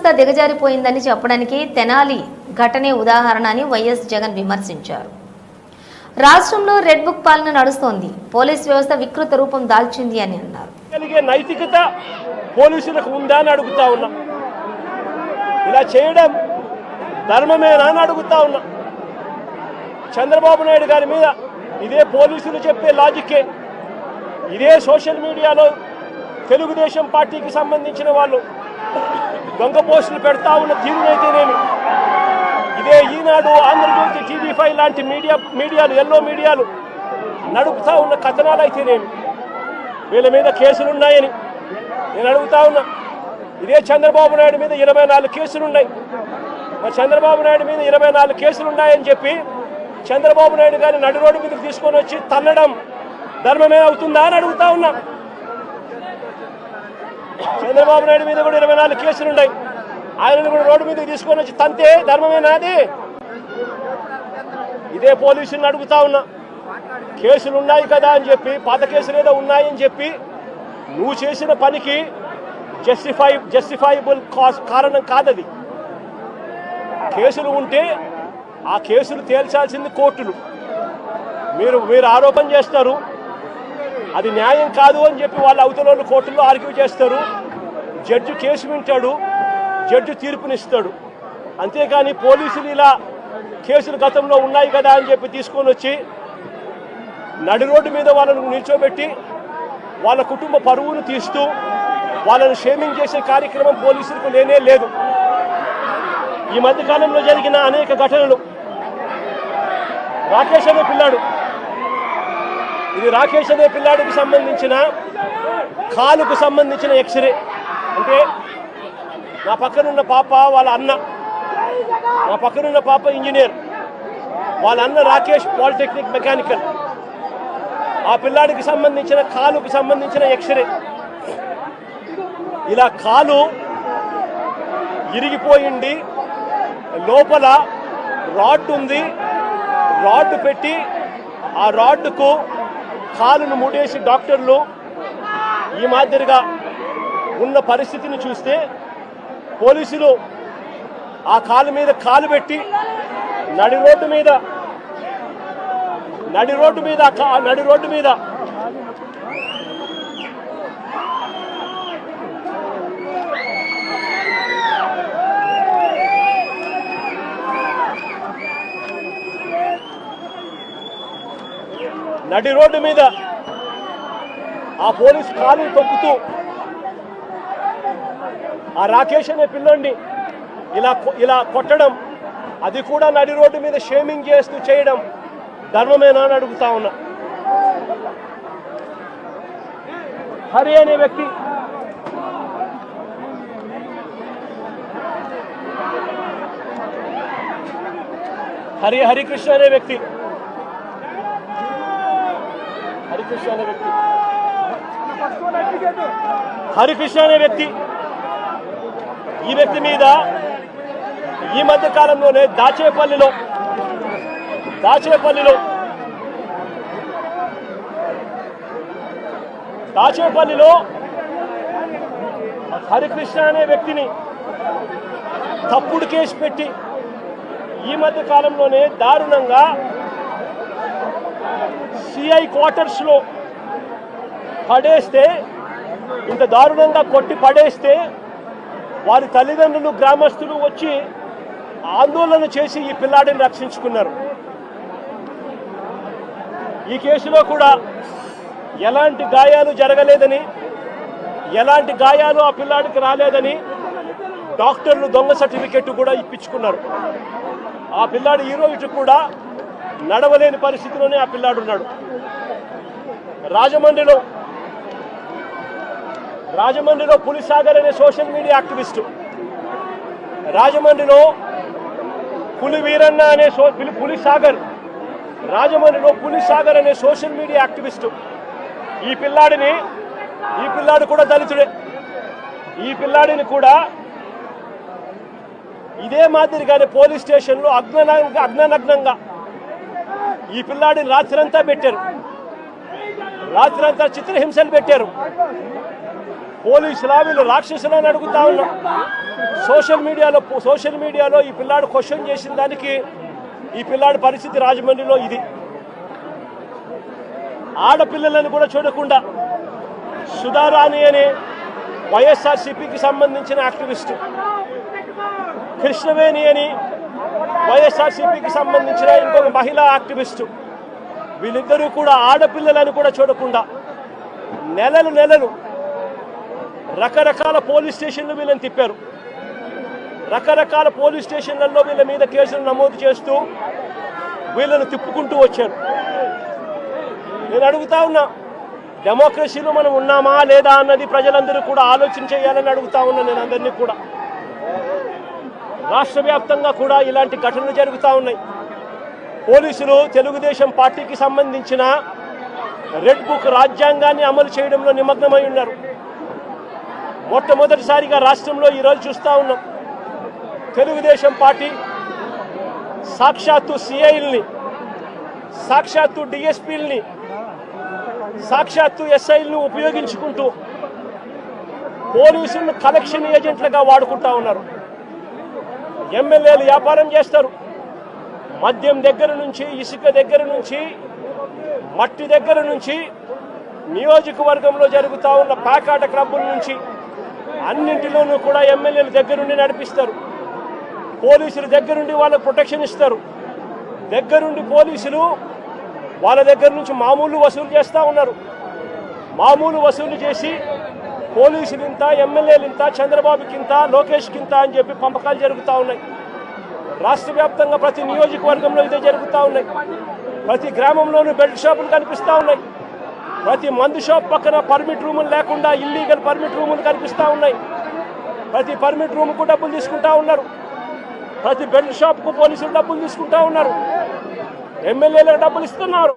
వ్యవస్థ దిగజారిపోయిందని చెప్పడానికి తెనాలి ఘటనే ఉదాహరణ అని వైఎస్ జగన్ విమర్శించారు. రాష్ట్రంలో రెడ్ బుక్ పాలన నడుస్తోంది, పోలీస్ వ్యవస్థ వికృత రూపం దాల్చింది అని అన్నారు. నైతికత పోలీసులకు ఉందా అని అడుగుతా ఉన్నా. ఇలా చేయడం ధర్మమేనా అని అడుగుతా ఉన్నా. చంద్రబాబు నాయుడు గారి మీద ఇదే పోలీసులు చెప్పే లాజిక్కే, ఇదే సోషల్ మీడియాలో తెలుగుదేశం పార్టీకి సంబంధించిన వాళ్ళు దొంగ పోస్టులు పెడతా ఉన్న తీరునైతేనేమి, ఇదే ఈనాడు, ఆంధ్రజ్యోతి, టీవీ5 లాంటి మీడియాలు ఎల్లో మీడియాలు నడుపుతా ఉన్న కథనాలు అయితేనేమి, వీళ్ళ మీద కేసులున్నాయని నేను అడుగుతా ఉన్నా. ఇదే చంద్రబాబు నాయుడు మీద 24 కేసులున్నాయి. మరి చంద్రబాబు నాయుడు మీద 24 కేసులున్నాయని చెప్పి చంద్రబాబు నాయుడు గారిని నడి రోడ్డు మీదకి తీసుకొని వచ్చి తన్నడం ధర్మమే అవుతుందా అని అడుగుతా ఉన్నా. చంద్రబాబు నాయుడు మీద కూడా 24 కేసులున్నాయి. ఆయనను కూడా రోడ్డు మీదకి తీసుకొని వచ్చి తంతే ధర్మమేనాది? ఇదే పోలీసులను అడుగుతా ఉన్నా. కేసులు ఉన్నాయి కదా అని చెప్పి, పాత కేసులు ఏదో ఉన్నాయని చెప్పి నువ్వు చేసిన పనికి జస్టిఫైబుల్ కారణం కాదది. కేసులు ఉంటే ఆ కేసులు తేల్చాల్సింది కోర్టులు. మీరు ఆరోపణ చేస్తారు, అది న్యాయం కాదు అని చెప్పి వాళ్ళ అవతల కోర్టుల్లో ఆర్గ్యూ చేస్తారు. జడ్జి కేసు వింటాడు, జడ్జి తీర్పునిస్తాడు. అంతేకాని పోలీసులు ఇలా కేసులు గతంలో ఉన్నాయి కదా అని చెప్పి తీసుకొని వచ్చి నడి రోడ్డు మీద వాళ్ళను నిల్చోబెట్టి వాళ్ళ కుటుంబ పరువును తీస్తూ వాళ్ళను షేమింగ్ చేసే కార్యక్రమం పోలీసులకు లేనే లేదు. ఈ మధ్యకాలంలో జరిగిన అనేక ఘటనలు, రాకేష్ అనే పిల్లాడు, ఇది రాకేష్ అనే పిల్లాడికి సంబంధించిన కాలుకు సంబంధించిన ఎక్స్రే. అంటే నా పక్కనున్న పాప వాళ్ళ అన్న, నా పక్కనున్న పాప ఇంజనీర్, వాళ్ళ అన్న రాకేష్ పాలిటెక్నిక్ మెకానికల్. ఆ పిల్లాడికి సంబంధించిన కాలుకు సంబంధించిన ఎక్స్రే. ఇలా కాలు ఇరిగిపోయింది, లోపల రాడ్ ఉంది, రాడ్ పెట్టి ఆ రాడ్కు కాలును ముడేసి డాక్టర్లు ఈ మాదిరిగా ఉన్న పరిస్థితిని చూస్తే పోలీసులు ఆ కాలు మీద కాలు పెట్టి నడి రోడ్డు మీద ఆ పోలీస్ కాలు తొక్కుతూ ఆ రాకేష్ అనే పిల్లోడిని ఇలా కొట్టడం, అది కూడా నడి రోడ్డు మీద షేమింగ్ చేస్తూ చేయడం ధర్మమేనా అని అడుగుతా ఉన్నా. హరి అనే వ్యక్తి, హరికృష్ణ అనే వ్యక్తి ఈ వ్యక్తి మీద ఈ మధ్య కాలంలోనే దాచేపల్లిలో హరికృష్ణ అనే వ్యక్తిని తప్పుడు కేసు పెట్టి ఈ మధ్య కాలంలోనే దారుణంగా సిఐ క్వార్టర్స్లో పడేస్తే, ఇంత దారుణంగా కొట్టి పడేస్తే వారి తల్లిదండ్రులు, గ్రామస్తులు వచ్చి ఆందోళన చేసి ఈ పిల్లాడిని రక్షించుకున్నారు. ఈ కేసులో కూడా ఎలాంటి గాయాలు జరగలేదని, ఎలాంటి గాయాలు ఆ పిల్లాడికి రాలేదని డాక్టర్లు దొంగ సర్టిఫికెట్ కూడా ఇప్పించుకున్నారు. ఆ పిల్లాడు ఈ రోజు కూడా నడవలేని పరిస్థితిలోనే ఆ పిల్లాడు ఉన్నాడు. రాజమండ్రిలో పులిసాగర్ అనే సోషల్ మీడియా యాక్టివిస్టు, రాజమండ్రిలో పులివీరన్న అనే పులిసాగర్ అనే సోషల్ మీడియా యాక్టివిస్టు, ఈ పిల్లాడు కూడా దళితుడే. ఈ పిల్లాడిని కూడా ఇదే మాదిరిగానే పోలీస్ స్టేషన్లో అగ్ననగ్నంగా ఈ పిల్లాడిని రాత్రంతా చిత్రహింసలు పెట్టారు. పోలీసులా వీళ్ళు రాక్షసులు అని అడుగుతా ఉన్నాం. సోషల్ మీడియాలో ఈ పిల్లాడు క్వశ్చన్ చేసిన దానికి ఈ పిల్లాడి పరిస్థితి రాజమండ్రిలో ఇది. ఆడపిల్లలను కూడా చూడకుండా సుధారాణి అనే వైఎస్ఆర్సీపీకి సంబంధించిన యాక్టివిస్టు, కృష్ణవేణి అని వైఎస్ఆర్సీపీకి సంబంధించిన ఇంకొక మహిళా యాక్టివిస్టు, వీళ్ళిద్దరూ కూడా ఆడపిల్లలను కూడా చూడకుండా నెలలు రకరకాల పోలీస్ స్టేషన్లు వీళ్ళని తిప్పారు. రకరకాల పోలీస్ స్టేషన్లలో వీళ్ళ మీద కేసులు నమోదు చేస్తూ వీళ్ళను తిప్పుకుంటూ వచ్చారు. నేను అడుగుతా ఉన్నా, డెమోక్రసీలో మనం ఉన్నామా లేదా అన్నది ప్రజలందరూ కూడా ఆలోచన చేయాలని అడుగుతా ఉన్నా. నేను అందరినీ కూడా రాష్ట్ర వ్యాప్తంగా కూడా ఇలాంటి ఘటనలు జరుగుతూ ఉన్నాయి. పోలీసులు తెలుగుదేశం పార్టీకి సంబంధించిన రెడ్ బుక్ రాజ్యాంగాన్ని అమలు చేయడంలో నిమగ్నమై ఉన్నారు. మొట్టమొదటిసారిగా రాష్ట్రంలో ఈరోజు చూస్తూ ఉన్నాం. తెలుగుదేశం పార్టీ సాక్షాత్తు సిఐల్ని, సాక్షాత్తు డిఎస్పీల్ని, సాక్షాత్తు ఎస్ఐలను ఉపయోగించుకుంటూ పోలీసులను కలెక్షన్ ఏజెంట్లుగా వాడుకుంటా ఉన్నారు. ఎమ్మెల్యేలు వ్యాపారం చేస్తారు. మద్యం దగ్గర నుంచి, ఇసుక దగ్గర నుంచి, మట్టి దగ్గర నుంచి, నియోజకవర్గంలో జరుగుతూ ఉన్న ప్యాకాట క్లబ్బుల నుంచి అన్నింటిలోనూ కూడా ఎమ్మెల్యేల దగ్గరుండి నడిపిస్తారు. పోలీసుల దగ్గరుండి వాళ్ళకు ప్రొటెక్షన్ ఇస్తారు. దగ్గరుండి పోలీసులు వాళ్ళ దగ్గర నుంచి మామూలు వసూలు చేస్తూ ఉన్నారు. మామూలు వసూలు చేసి పోలీసులు ఇంత, ఎమ్మెల్యేలు ఇంత, చంద్రబాబుకి ఇంత, లోకేష్కి ఇంత అని చెప్పి పంపకాలు జరుగుతూ ఉన్నాయి. రాష్ట్ర వ్యాప్తంగా ప్రతి నియోజకవర్గంలో ఇదే జరుగుతూ ఉన్నాయి. ప్రతి గ్రామంలోనూ బెల్ట్ షాపులు కనిపిస్తూ ఉన్నాయి. ప్రతి మందు షాప్ పక్కన పర్మిట్ రూములు లేకుండా ఇల్లీగల్ పర్మిట్ రూములు కనిపిస్తూ ఉన్నాయి. ప్రతి పర్మిట్ రూమ్కు డబ్బులు తీసుకుంటా ఉన్నారు. ప్రతి బెల్ట్ షాప్కు పోలీసులు డబ్బులు తీసుకుంటా ఉన్నారు. ఎమ్మెల్యేలకు డబ్బులు ఇస్తున్నారు.